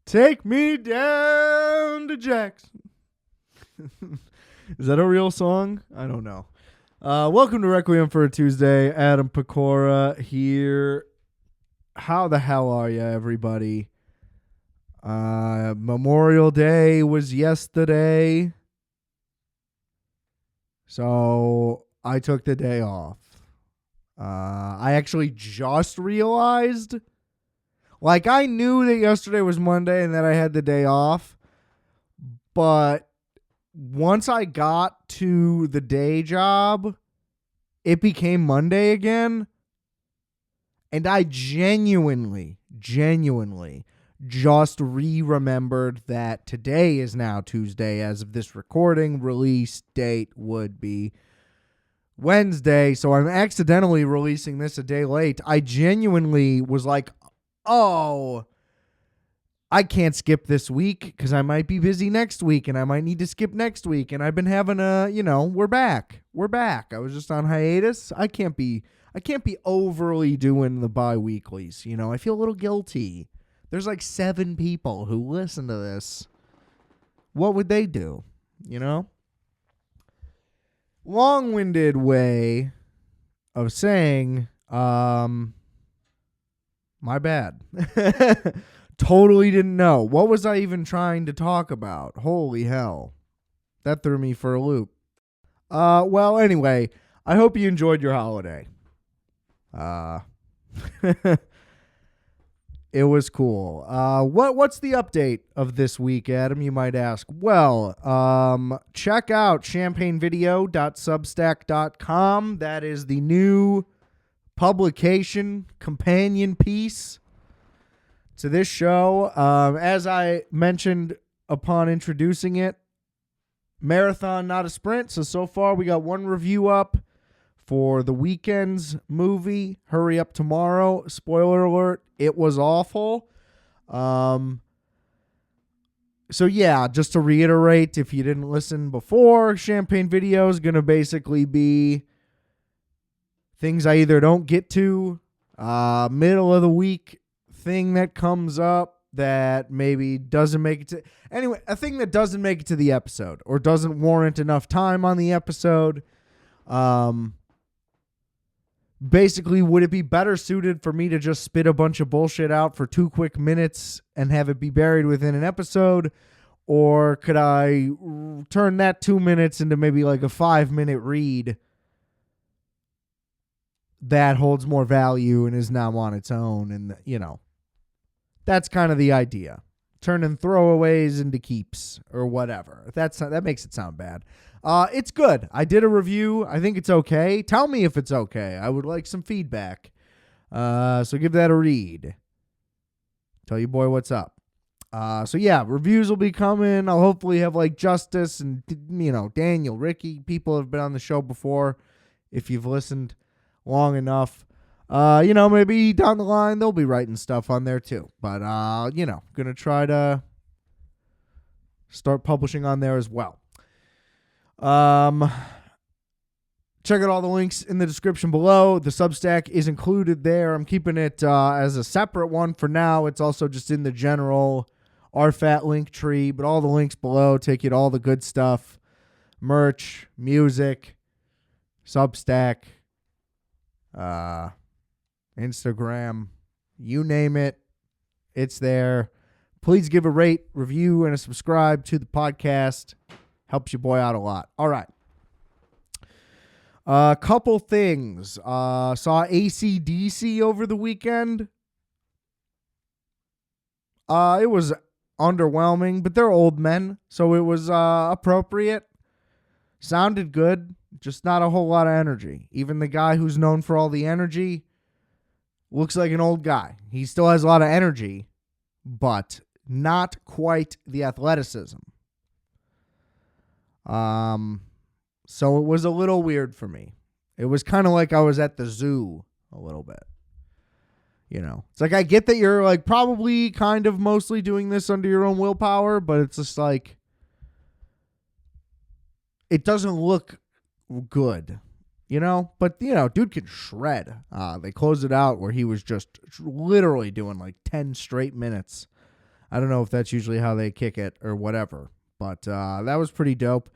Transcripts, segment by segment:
Take me down to Jackson. Is that a real song? I don't know. Welcome to Requiem for a Tuesday. Adam Pecora here. How the hell are you, everybody? Memorial Day was yesterday. So I took the day off. I actually just realized, like, I knew that yesterday was Monday and that I had the day off, but once I got to the day job, it became Monday again, and I genuinely just remembered that today is now Tuesday as of this recording. Release date would be Wednesday, so I'm accidentally releasing this a day late. I genuinely was like, oh, I can't skip this week because I might be busy next week and I might need to skip next week. And I've been having we're back. I was just on hiatus. I can't be overly doing the bi-weeklies. I feel a little guilty. There's like 7 people who listen to this. What would they do? Long-winded way of saying, my bad. Totally didn't know. What was I even trying to talk about? Holy hell. That threw me for a loop. Well, anyway, I hope you enjoyed your holiday. It was cool. What's the update of this week, Adam, you might ask? Well, check out champagnevideo.substack.com. That is the new publication companion piece to this show. As I mentioned upon introducing it, marathon, not a sprint. So far we got 1 review up for the weekend's movie, Hurry Up Tomorrow. Spoiler alert, it was awful. So yeah, just to reiterate, if you didn't listen before, Champagne Video is going to basically be things I either don't get to, middle of the week thing that comes up that maybe doesn't make it to... Anyway, a thing that doesn't make it to the episode or doesn't warrant enough time on the episode. Basically, would it be better suited for me to just spit a bunch of bullshit out for 2 quick minutes and have it be buried within an episode? Or could I turn that 2 minutes into maybe like a 5-minute read that holds more value and is now on its own? And, that's kind of the idea. Turning throwaways into keeps or whatever. That makes it sound bad. It's good. I did a review. I think it's okay. Tell me if it's okay. I would like some feedback. So give that a read. Tell your boy what's up. So yeah, reviews will be coming. I'll hopefully have like Justice and, Daniel, Ricky. People have been on the show before. If you've listened long enough. Maybe down the line they'll be writing stuff on there too. But, gonna try to start publishing on there as well. Check out all the links in the description below. The Substack is included there. I'm keeping it as a separate one for now. It's also just in the general RFAT link tree, but all the links below take you to all the good stuff. Merch, music, Substack, Instagram, you name it, it's there. Please give a rate, review, and a subscribe to the podcast. Helps your boy out a lot. All right. A couple things. Saw AC/DC over the weekend. It was underwhelming, but they're old men, so it was appropriate. Sounded good, just not a whole lot of energy. Even the guy who's known for all the energy looks like an old guy. He still has a lot of energy, but not quite the athleticism. So it was a little weird for me. It was kind of like I was at the zoo a little bit. It's like, I get that you're like probably kind of mostly doing this under your own willpower, but it's just like, it doesn't look good. But, dude can shred. They closed it out where he was just literally doing like 10 straight minutes I don't know if that's usually how they kick it or whatever, but that was pretty dope.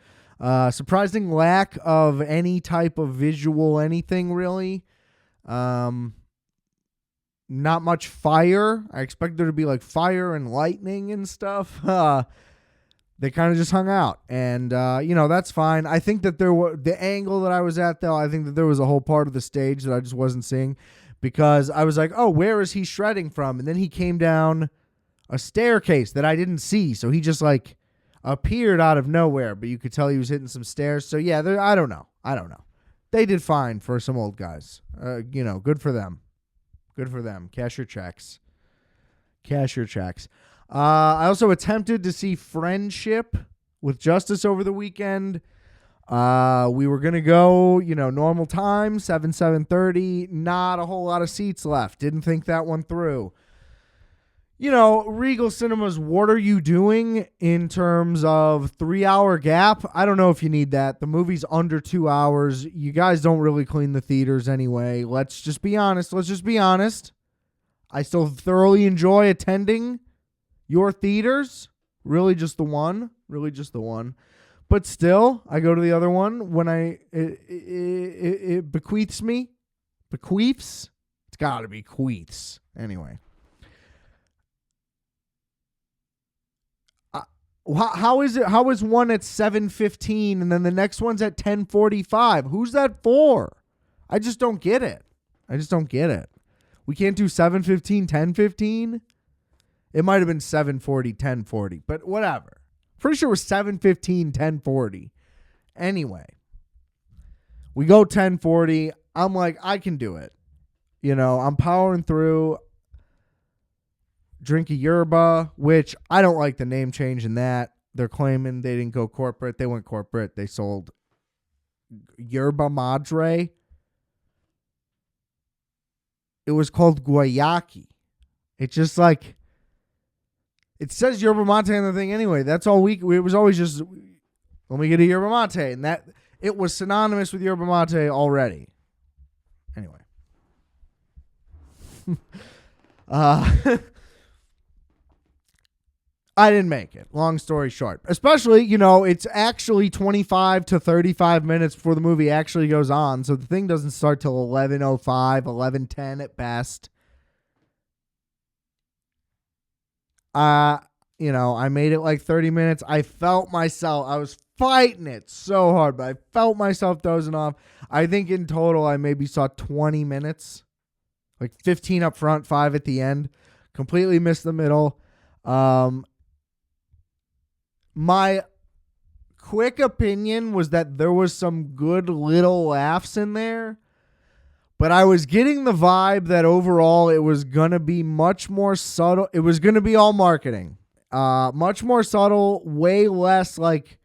Surprising lack of any type of visual anything, really. Not much fire. I expect there to be like fire and lightning and stuff. They kind of just hung out, and that's fine. I think that the angle that I was at, though, I think that there was a whole part of the stage that I just wasn't seeing, because I was like, oh, where is he shredding from? And then he came down a staircase that I didn't see, so he just like appeared out of nowhere, but you could tell he was hitting some stairs. So yeah, I don't know. They did fine for some old guys. Good for them. Good for them. Cash your checks. I also attempted to see Friendship with Justice over the weekend. We were going to go, normal time, 7:30. Not a whole lot of seats left. Didn't think that one through. Regal Cinemas, what are you doing in terms of 3-hour gap? I don't know if you need that. The movie's under 2 hours. You guys don't really clean the theaters anyway. Let's just be honest. I still thoroughly enjoy attending your theaters. Really just the one. But still, I go to the other one when it bequeaths me. Bequeaths? It's got to be queeths. Anyway. How is it? How is one at 7:15 and then the next one's at 10:45? Who's that for? I just don't get it. We can't do 7:15, 10:15. It might have been 7:40, 10:40, but whatever. Pretty sure it was 7:15, 10:40. Anyway, we go 10:40. I'm like, I can do it. I'm powering through. Drink a yerba, which I don't like the name change in that. They're claiming they didn't go corporate. They went corporate. They sold yerba madre. It was called guayaki. It's just like, it says yerba mate on the thing anyway. That's all it was always just, let me get a yerba mate. And that, it was synonymous with yerba mate already. Anyway. I didn't make it. Long story short. Especially, it's actually 25 to 35 minutes before the movie actually goes on. So the thing doesn't start till 11:05, 11:10 at best. I made it like 30 minutes. I felt myself. I was fighting it so hard, but I felt myself dozing off. I think in total I maybe saw 20 minutes. Like 15 up front, 5 at the end. Completely missed the middle. My quick opinion was that there was some good little laughs in there, but I was getting the vibe that overall it was going to be much more subtle. It was going to be all marketing. Much more subtle, way less like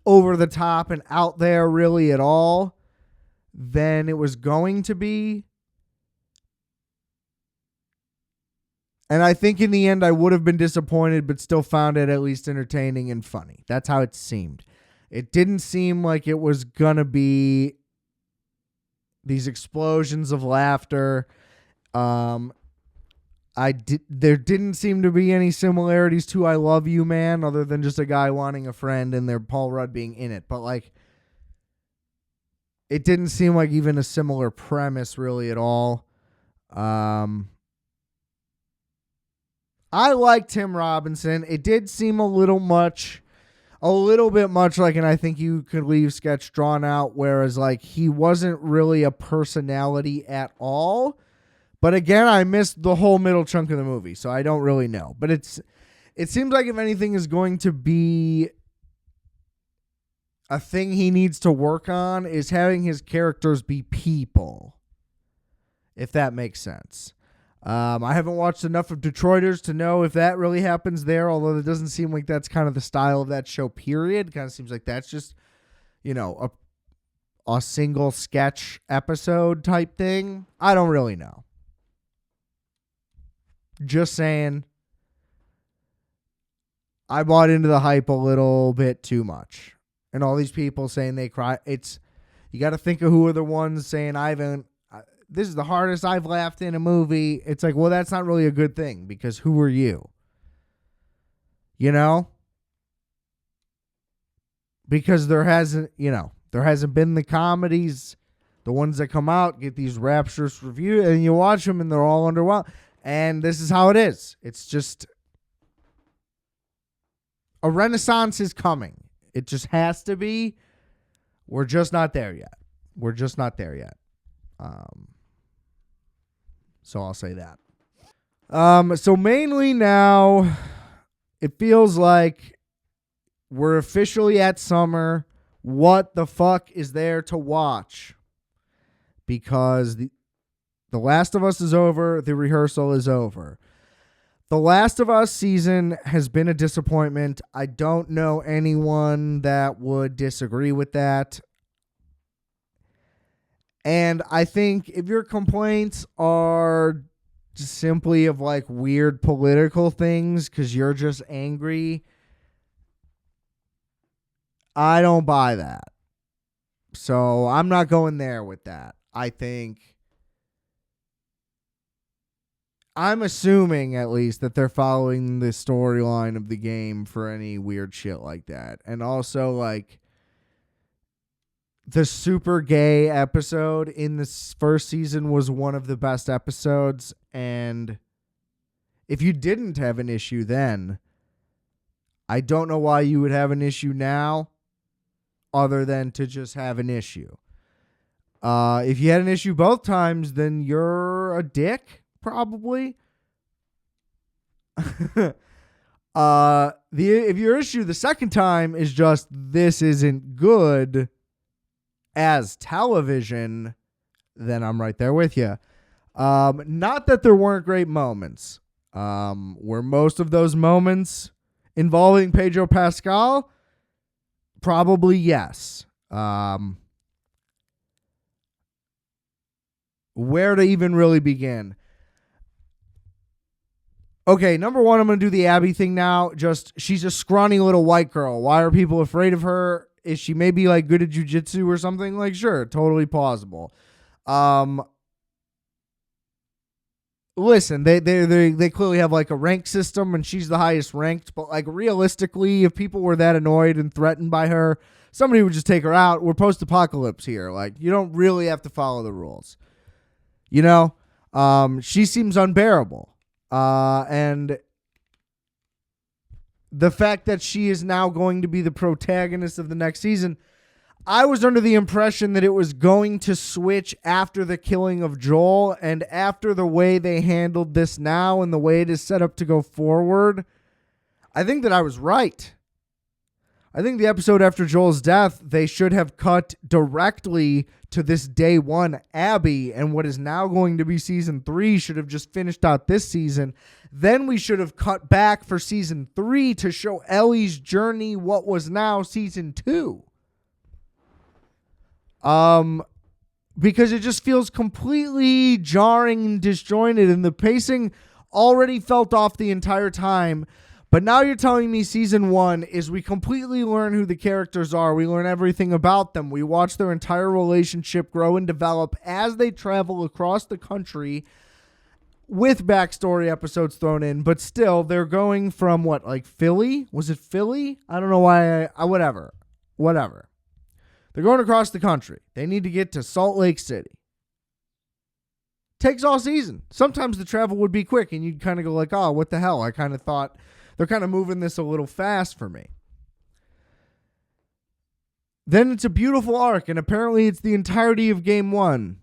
over the top and out there really at all than it was going to be. And I think in the end I would have been disappointed, but still found it at least entertaining and funny. That's how it seemed. It didn't seem like it was going to be these explosions of laughter. There didn't seem to be any similarities to I Love You, Man, other than just a guy wanting a friend and their Paul Rudd being in it. But like, it didn't seem like even a similar premise really at all. I like Tim Robinson. It did seem a little bit much like an I Think You Could Leave sketch drawn out, whereas like he wasn't really a personality at all. But again, I missed the whole middle chunk of the movie, so I don't really know. But it seems like if anything is going to be a thing he needs to work on is having his characters be people, if that makes sense. I haven't watched enough of Detroiters to know if that really happens there, although it doesn't seem like that's kind of the style of that show, period. It kind of seems like that's just, a single sketch episode type thing. I don't really know. Just saying, I bought into the hype a little bit too much. And all these people saying they cry. You got to think of who are the ones saying, this is the hardest I've laughed in a movie. It's like, well, that's not really a good thing because who are you? You know? Because there hasn't been the comedies, the ones that come out, get these rapturous reviews, and you watch them and they're all underwhelmed. And this is how it is. It's just a renaissance is coming. It just has to be. We're just not there yet. So I'll say that. So mainly now, it feels like we're officially at summer. What the fuck is there to watch? Because the Last of Us is over. The Rehearsal is over. The Last of Us season has been a disappointment. I don't know anyone that would disagree with that. And I think if your complaints are just simply of like weird political things because you're just angry, I don't buy that. So I'm not going there with that. I'm assuming at least that they're following the storyline of the game for any weird shit like that. And also like the super gay episode in this first season was one of the best episodes. And if you didn't have an issue then, I don't know why you would have an issue now other than to just have an issue. If you had an issue both times, then you're a dick, probably. If your issue the second time is just this isn't good as television, then I'm right there with you. Not that there weren't great moments. Were most of those moments involving Pedro Pascal? Probably yes. Where to even really begin? Okay, number one, I'm going to do the Abby thing now. She's a scrawny little white girl. Why are people afraid of her? Is she maybe like good at jujitsu or something? Like, sure, totally plausible. Listen, they clearly have like a rank system and she's the highest ranked, but like realistically, if people were that annoyed and threatened by her, somebody would just take her out. We're post-apocalypse here. Like, you don't really have to follow the rules. You know? She seems unbearable. And the fact that she is now going to be the protagonist of the next season, I was under the impression that it was going to switch after the killing of Joel, and after the way they handled this now and the way it is set up to go forward, I think that I was right. I think the episode after Joel's death, they should have cut directly to this day one Abby, and what is now going to be season 3 should have just finished out this season. Then we should have cut back for season 3 to show Ellie's journey, what was now season 2. Because it just feels completely jarring and disjointed, and the pacing already felt off the entire time. But now you're telling me season 1 is we completely learn who the characters are. We learn everything about them. We watch their entire relationship grow and develop as they travel across the country with backstory episodes thrown in. But still, they're going from what, like Philly? Was it Philly? I don't know why. Whatever. They're going across the country. They need to get to Salt Lake City. Takes all season. Sometimes the travel would be quick and you'd kind of go like, oh, what the hell? I kind of thought they're kind of moving this a little fast for me. Then it's a beautiful arc, and apparently it's the entirety of game 1.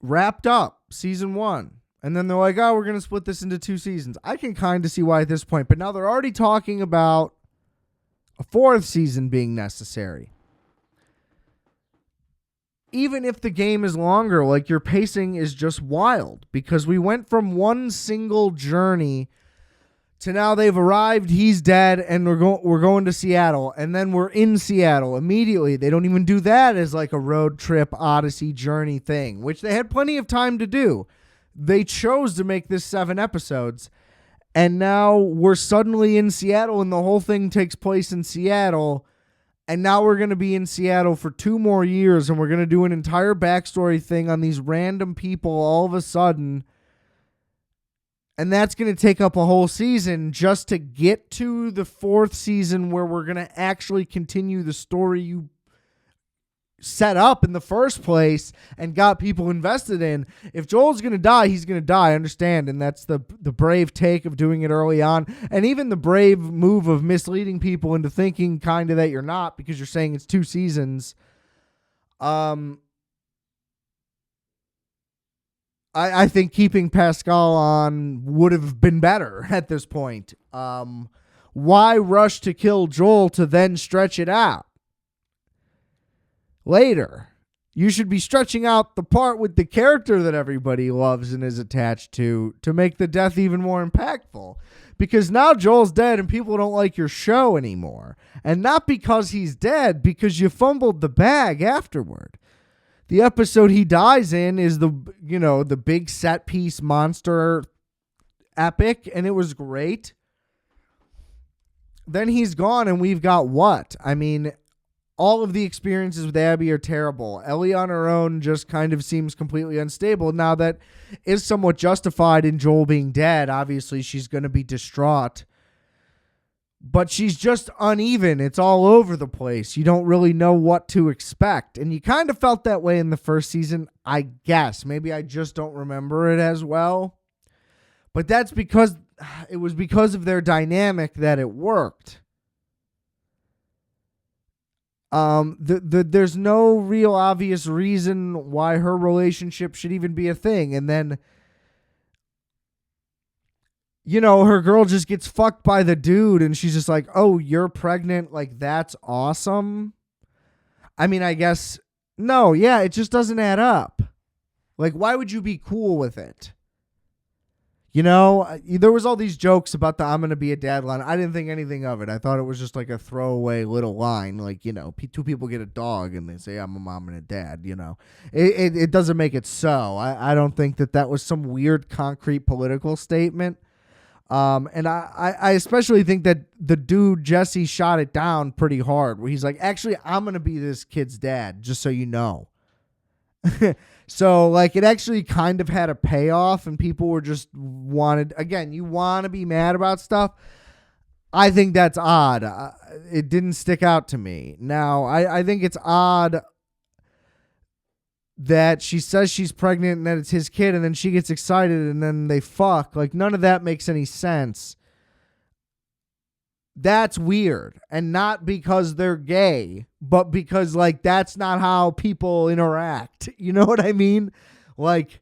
Wrapped up, season 1. And then they're like, oh, we're going to split this into 2 seasons. I can kind of see why at this point, but now they're already talking about a 4th season being necessary. Even if the game is longer, like your pacing is just wild, because we went from one single journey to now they've arrived, he's dead, and we're going to Seattle, and then we're in Seattle immediately. They don't even do that as like a road trip Odyssey journey thing, which they had plenty of time to do. They chose to make this 7 episodes, and now we're suddenly in Seattle, and the whole thing takes place in Seattle, and now we're going to be in Seattle for 2 more years, and we're going to do an entire backstory thing on these random people all of a sudden. And that's going to take up a whole season just to get to the fourth season where we're going to actually continue the story you set up in the first place and got people invested in. If Joel's going to die, he's going to die. I understand. And that's the brave take of doing it early on. And even the brave move of misleading people into thinking kind of that you're not, because you're saying it's 2 seasons. I think keeping Pascal on would have been better at this point. Why rush to kill Joel to then stretch it out later? You should be stretching out the part with the character that everybody loves and is attached to make the death even more impactful. Because now Joel's dead and people don't like your show anymore. And not because he's dead, because you fumbled the bag afterward. The episode he dies in is the big set piece monster epic, and it was great. Then he's gone, and we've got what? I mean, all of the experiences with Abby are terrible. Ellie on her own just kind of seems completely unstable. Now that is somewhat justified in Joel being dead. Obviously, she's going to be distraught. But she's just uneven. It's all over the place. You don't really know what to expect. And you kind of felt that way in the first season, I guess. Maybe I just don't remember it as well. But that's because it was because of their dynamic that it worked. There's no real obvious reason why her relationship should even be a thing. And then, her girl just gets fucked by the dude and she's just like, oh, you're pregnant. Like, that's awesome. I mean, I guess, no, yeah, it just doesn't add up. Like, why would you be cool with it? There was all these jokes about the I'm going to be a dad line. I didn't think anything of it. I thought it was just like a throwaway little line. Like, 2 people get a dog and they say, I'm a mom and a dad, It doesn't make it so. I don't think that was some weird concrete political statement. And I especially think that the dude, Jesse, shot it down pretty hard where he's like, actually, I'm going to be this kid's dad, just so you know. So, like, it actually kind of had a payoff and people were just again, you want to be mad about stuff. I think that's odd. It didn't stick out to me. Now, I think it's odd that she says she's pregnant and that it's his kid and then she gets excited and then they fuck. Like, none of that makes any sense. That's weird. And not because they're gay, but because, like, that's not how people interact. You know what I mean? Like,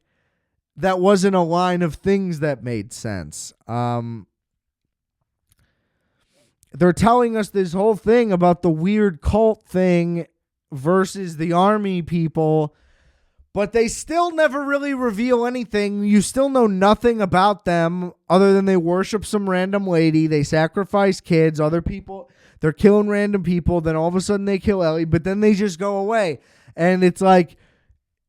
that wasn't a line of things that made sense. They're telling us this whole thing about the weird cult thing versus the army people, but they still never really reveal anything. You still know nothing about them other than they worship some random lady. They sacrifice kids. Other people, they're killing random people. Then all of a sudden they kill Ellie, but then they just go away. And it's like,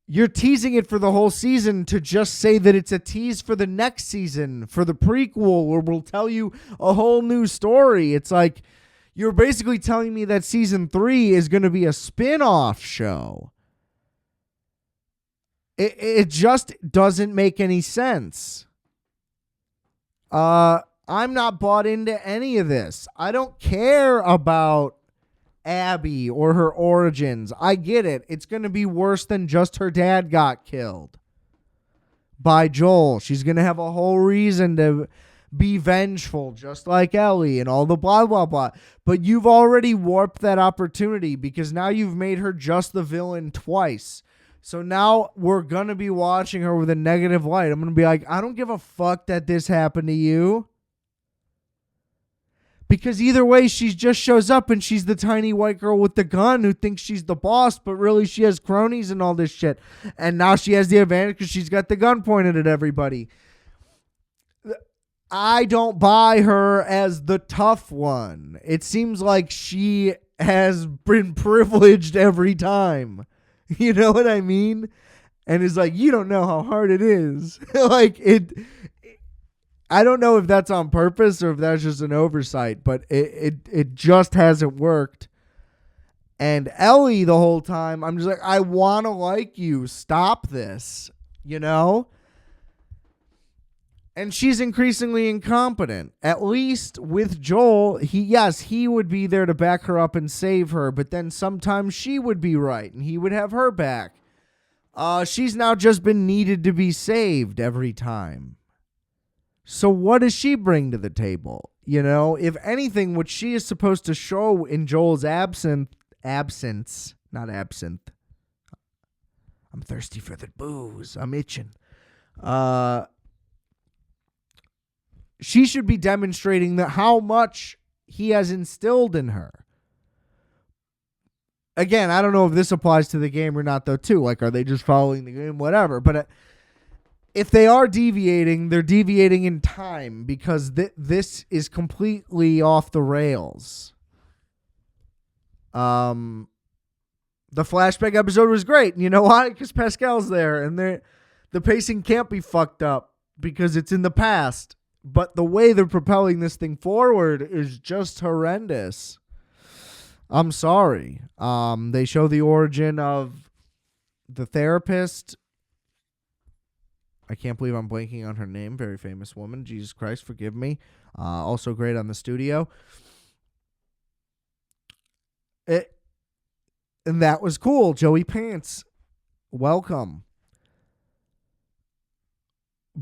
you're teasing it for the whole season to just say that it's a tease for the next season, for the prequel, where we'll tell you a whole new story. It's like, you're basically telling me that season 3 is going to be a spin-off show. It just doesn't make any sense. I'm not bought into any of this. I don't care about Abby or her origins. I get it. It's going to be worse than just her dad got killed by Joel. She's going to have a whole reason to be vengeful, just like Ellie and all the blah, blah, blah. But you've already warped that opportunity because now you've made her just the villain twice. So now we're going to be watching her with a negative light. I'm going to be like, I don't give a fuck that this happened to you. Because either way, she just shows up and she's the tiny white girl with the gun who thinks she's the boss, but really she has cronies and all this shit. And now she has the advantage because she's got the gun pointed at everybody. I don't buy her as the tough one. It seems like she has been privileged every time. You know what I mean? And it's like, you don't know how hard it is. Like, I don't know if that's on purpose or if that's just an oversight, but it just hasn't worked. And Ellie, the whole time, I'm just like, I want to like you. Stop this. And she's increasingly incompetent. At least with Joel, he would be there to back her up and save her, but then sometimes she would be right and he would have her back. She's now just been needed to be saved every time. So what does she bring to the table? You know, if anything, what she is supposed to show in Joel's absence, not absinthe. I'm thirsty for the booze. I'm itching. She should be demonstrating that how much he has instilled in her. Again, I don't know if this applies to the game or not, though, too. Like, are they just following the game? Whatever. But if they are deviating, they're deviating in time because this is completely off the rails. The flashback episode was great. And you know why? Because Pascal's there. And the pacing can't be fucked up because it's in the past. But the way they're propelling this thing forward is just horrendous. I'm sorry. They show the origin of the therapist. I can't believe I'm blanking on her name. Very famous woman. Jesus Christ, forgive me. Also great on the studio. And that was cool. Joey Pants. Welcome.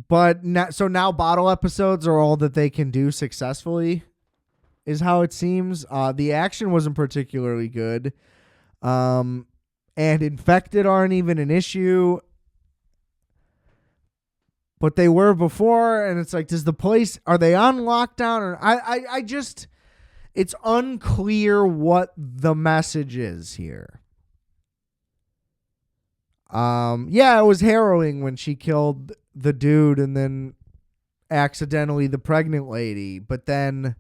But now bottle episodes are all that they can do successfully, is how it seems. The action wasn't particularly good. And infected aren't even an issue. But they were before, and it's like, are they on lockdown? Or I just, it's unclear what the message is here. Yeah, it was harrowing when she killed the dude and then accidentally the pregnant lady, but then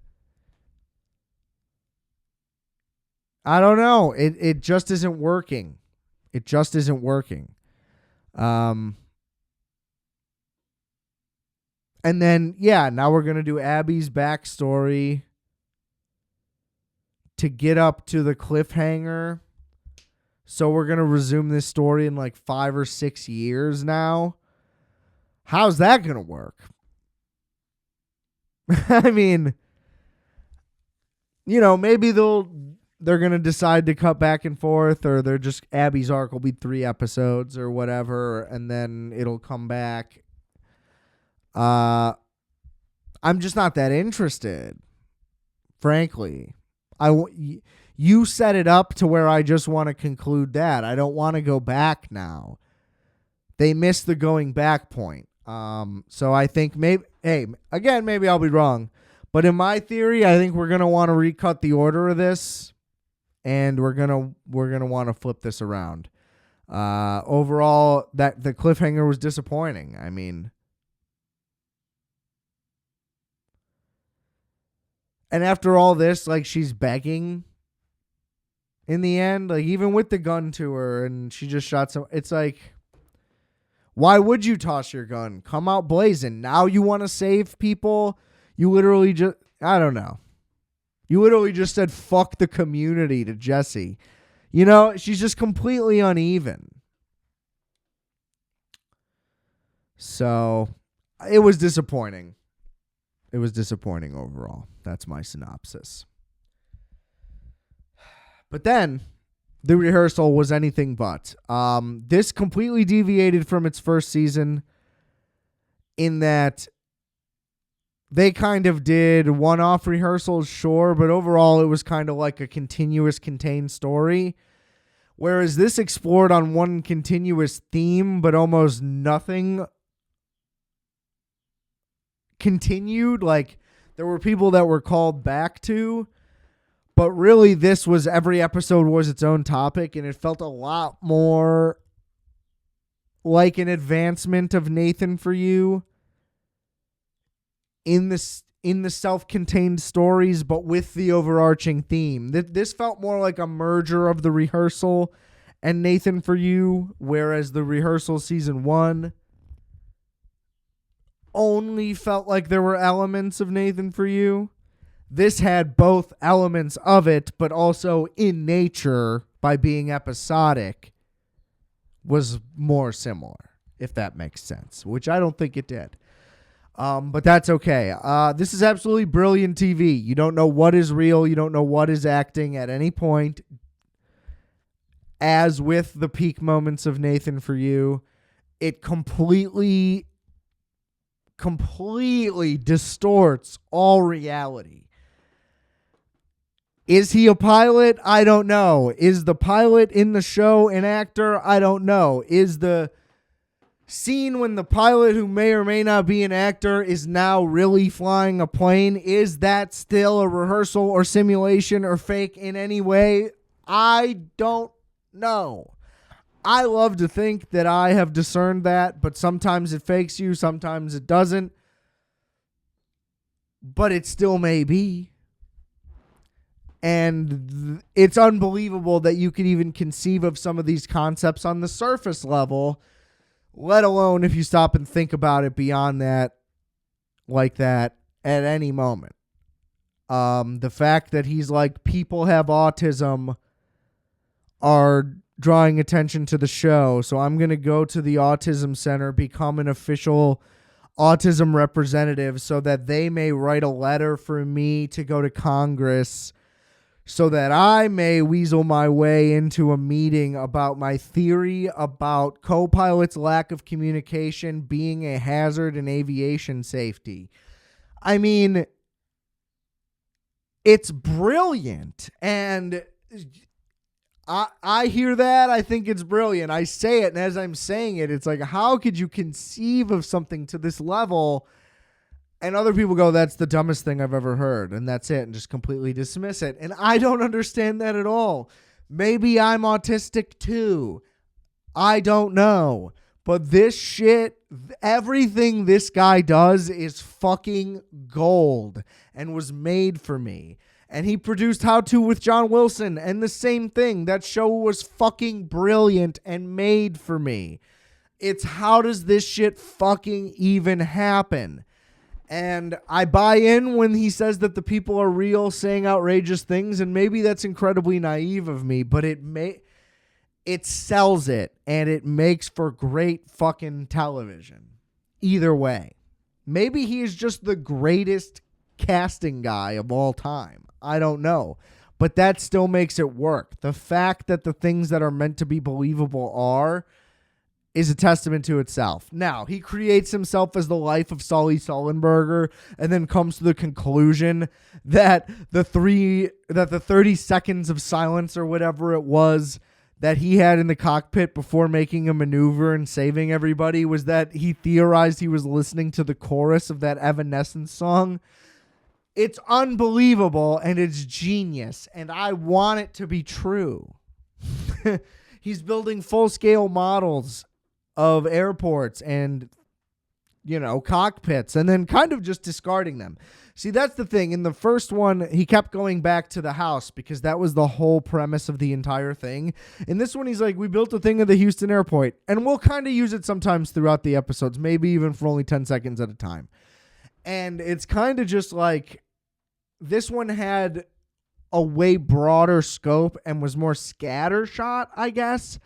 I don't know. It just isn't working. It just isn't working. And then, yeah, now we're going to do Abby's backstory to get up to the cliffhanger. So we're going to resume this story in like 5 or 6 years now. How's that going to work? I mean, you know, maybe they're going to decide to cut back and forth, or Abby's arc will be 3 episodes or whatever, and then it'll come back. I'm just not that interested, frankly. You set it up to where I just want to conclude that. I don't want to go back now. They missed the going back point. So I think maybe I'll be wrong. But in my theory, I think we're going to want to recut the order of this, and we're going to want to flip this around. Overall, that the cliffhanger was disappointing. I mean, and after all this, like, she's begging in the end, like, even with the gun to her, and she just shot some. It's like, why would you toss your gun? Come out blazing. Now you want to save people? You literally just, I don't know. You literally just said, fuck the community to Jesse. You know, she's just completely uneven. So, it was disappointing. It was disappointing overall. That's my synopsis. But then, the rehearsal was anything but. This completely deviated from its first season in that they kind of did one-off rehearsals, sure, but overall it was kind of like a continuous contained story. Whereas this explored on one continuous theme, but almost nothing continued. Like, there were people that were called back to, but really this was, every episode was its own topic, and it felt a lot more like an advancement of Nathan For You in the self-contained stories, but with the overarching theme. This felt more like a merger of the rehearsal and Nathan For You, whereas the rehearsal season 1 only felt like there were elements of Nathan For You. This had both elements of it, but also in nature, by being episodic, was more similar, if that makes sense, which I don't think it did. But that's okay. This is absolutely brilliant TV. You don't know what is real. You don't know what is acting at any point. As with the peak moments of Nathan For You, it completely distorts all reality. Is he a pilot? I don't know. Is the pilot in the show an actor? I don't know. Is the scene when the pilot, who may or may not be an actor, is now really flying a plane, is that still a rehearsal or simulation or fake in any way? I don't know. I love to think that I have discerned that, but sometimes it fakes you, sometimes it doesn't. But it still may be. And it's unbelievable that you could even conceive of some of these concepts on the surface level, let alone if you stop and think about it beyond that, like that, at any moment. The fact that he's like, people have autism are drawing attention to the show, so I'm going to go to the autism center, become an official autism representative so that they may write a letter for me to go to Congress so that I may weasel my way into a meeting about my theory about co-pilot's lack of communication being a hazard in aviation safety. I mean, it's brilliant, and I hear that. I think it's brilliant. I say it, and as I'm saying it, it's like, how could you conceive of something to this level? And other people go, that's the dumbest thing I've ever heard, and that's it, and just completely dismiss it. And I don't understand that at all. Maybe I'm autistic too. I don't know. But this shit, everything this guy does is fucking gold and was made for me. And he produced How To with John Wilson, and the same thing. That show was fucking brilliant and made for me. It's how does this shit fucking even happen? And I buy in when he says that the people are real, saying outrageous things, and maybe that's incredibly naive of me, but it sells it, and it makes for great fucking television. Either way. Maybe he is just the greatest casting guy of all time. I don't know. But that still makes it work. The fact that the things that are meant to be believable is a testament to itself. Now, he creates himself as the life of Sully Sullenberger and then comes to the conclusion that the 30 seconds of silence or whatever it was that he had in the cockpit before making a maneuver and saving everybody was that he theorized he was listening to the chorus of that Evanescence song. It's unbelievable, and it's genius, and I want it to be true. He's building full-scale models of airports and, cockpits, and then kind of just discarding them. See, that's the thing. In the first one, he kept going back to the house because that was the whole premise of the entire thing. In this one, he's like, we built a thing at the Houston airport, and we'll kind of use it sometimes throughout the episodes, maybe even for only 10 seconds at a time. And it's kind of just like, this one had a way broader scope and was more scattershot, I guess,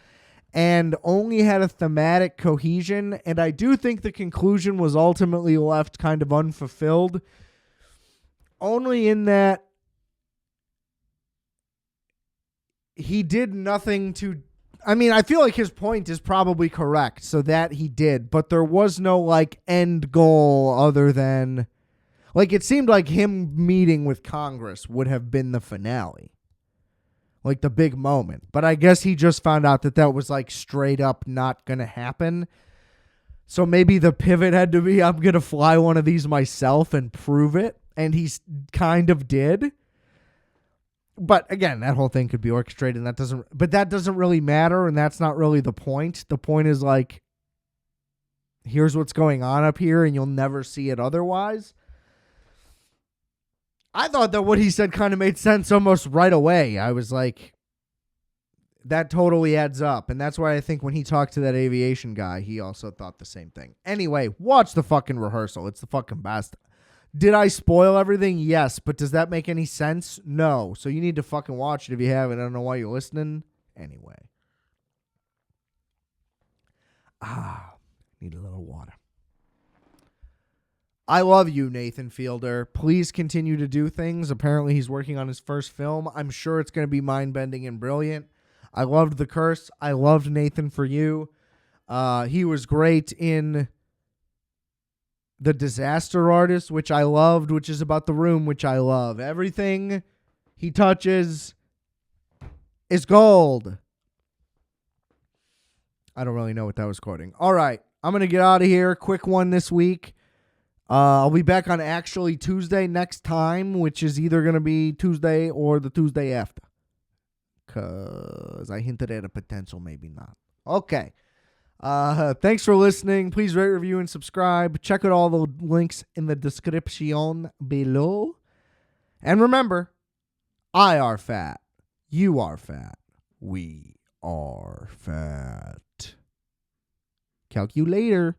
and only had a thematic cohesion. And I do think the conclusion was ultimately left kind of unfulfilled, only in that he did nothing to... I mean, I feel like his point is probably correct, so that he did, but there was no, end goal other than... it seemed like him meeting with Congress would have been the finale. The big moment. But I guess he just found out that was, straight up not going to happen. So maybe the pivot had to be, I'm going to fly one of these myself and prove it. And he kind of did. But again, that whole thing could be orchestrated, and that doesn't really matter, and that's not really the point. The point is, here's what's going on up here, and you'll never see it otherwise. I thought that what he said kind of made sense almost right away. I was like, that totally adds up. And that's why I think when he talked to that aviation guy, he also thought the same thing. Anyway, watch the fucking Rehearsal. It's the fucking best. Did I spoil everything? Yes. But does that make any sense? No. So you need to fucking watch it if you haven't. I don't know why you're listening. Anyway. Need a little water. I love you, Nathan Fielder. Please continue to do things. Apparently, he's working on his first film. I'm sure it's going to be mind-bending and brilliant. I loved The Curse. I loved Nathan For You. He was great in The Disaster Artist, which I loved, which is about the room, which I love. Everything he touches is gold. I don't really know what that was quoting. All right, I'm going to get out of here. Quick one this week. I'll be back on actually Tuesday next time, which is either going to be Tuesday or the Tuesday after. Because I hinted at a potential, maybe not. Okay. Thanks for listening. Please rate, review, and subscribe. Check out all the links in the description below. And remember, I are fat. You are fat. We are fat. Calculator.